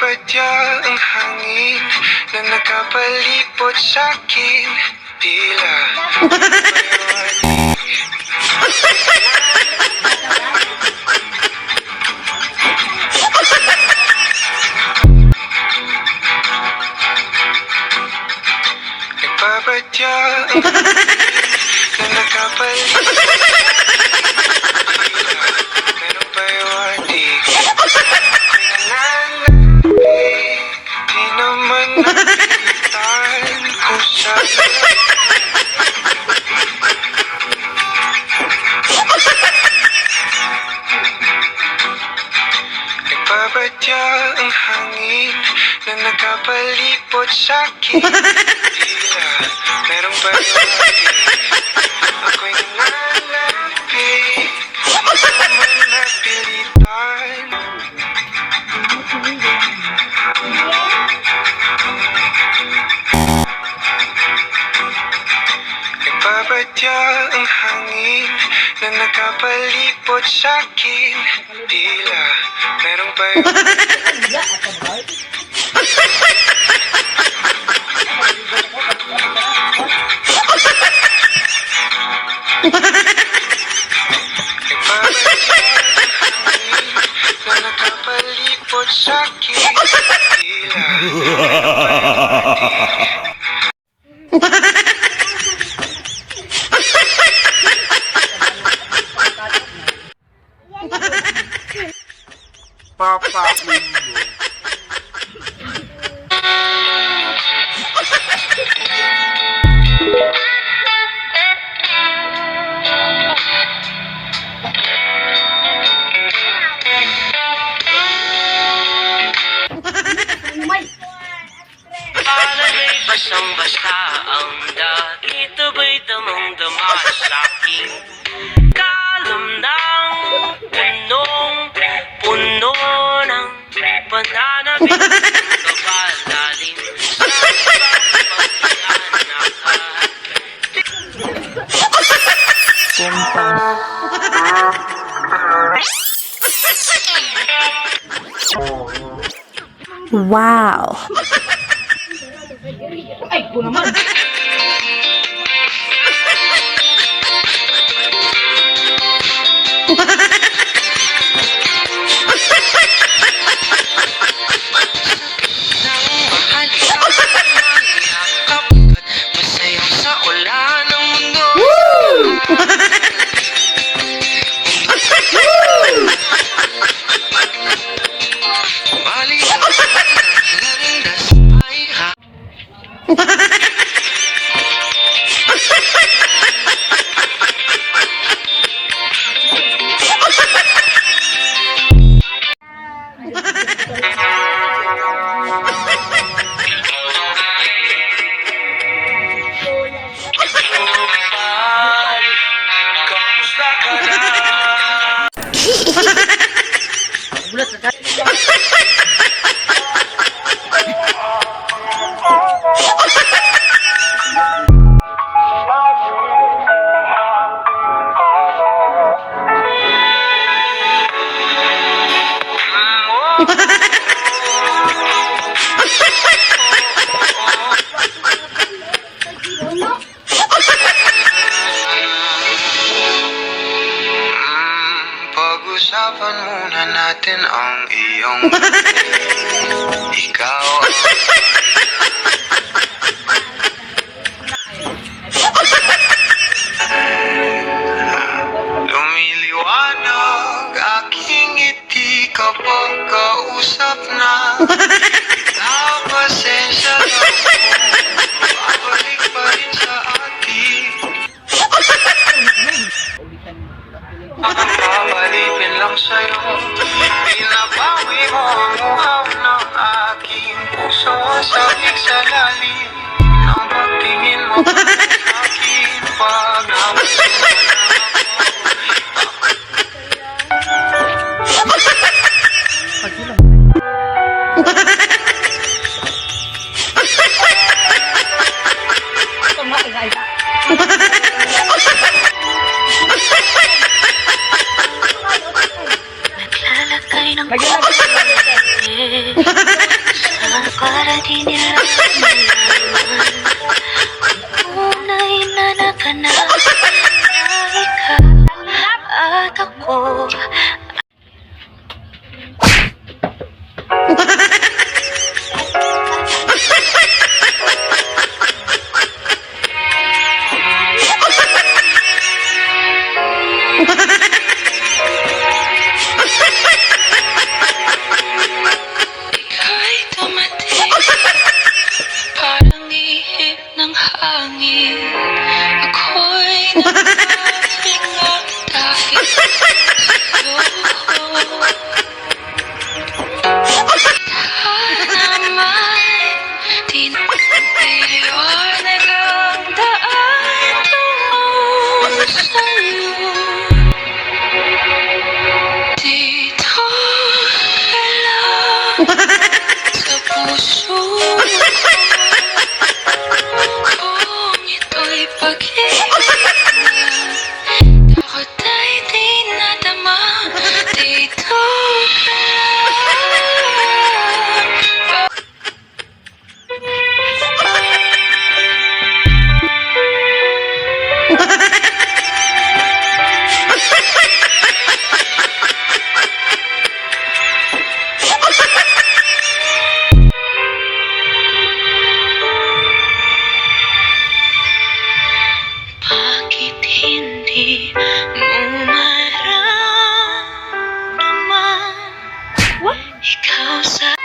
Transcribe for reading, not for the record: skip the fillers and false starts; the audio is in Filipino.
Nagpapadya ang hangin na nakapalipot sa'kin. Tila nagpapadya ang hangin na nakapalipot. Meron pa iwatig. Di naman nakikitaan kung saan. Nagpapadya ang hangin na nakapalipot sa'kin. Tila merong paliwanag. Ako'y nanlalapit. Di naman napilitan. Nagpapadya ang hangin na nakapalipot sa'kin. Tila merong nakapalipot sa'kin. Tila Papa Mundo. Palagay basang-basta ang dahil ito ba'y damang-dama sa'king kalamnang punong-puno ng pananabik ng kapalalim sa Wow! Ay, ko naman. masayang sa ulan ng mundo. Maliit ang landas ay ha. Kamusta ka na? Bulat ka. Pag-usapan muna natin ang iyong ikaw. Lumiliwanag aking ngiti kapag kausap na. Napasensya lang kung babalik pa rin sa atin. Pabalipin lang sa'yo. Pinabawi mo ang uhaw ng aking puso. Sabik sa lalim ng pagtingin mo sa akin. Pag napasin mo na Naglalagay ng para di nila malaman. Tunay na naganap na ikaw at ako. Ika'y dumating, parang ihip ng hangin. Ako'y nakahinga dahil sa'yo. Naman, di naliwanag ang daan tungo sa'yo. Dito ka lang sa puso ko. Kung ito'y pag-ibig, takot ay di nadama. Dito ka lang. Bakit hindi mo maramdaman? Ikaw sa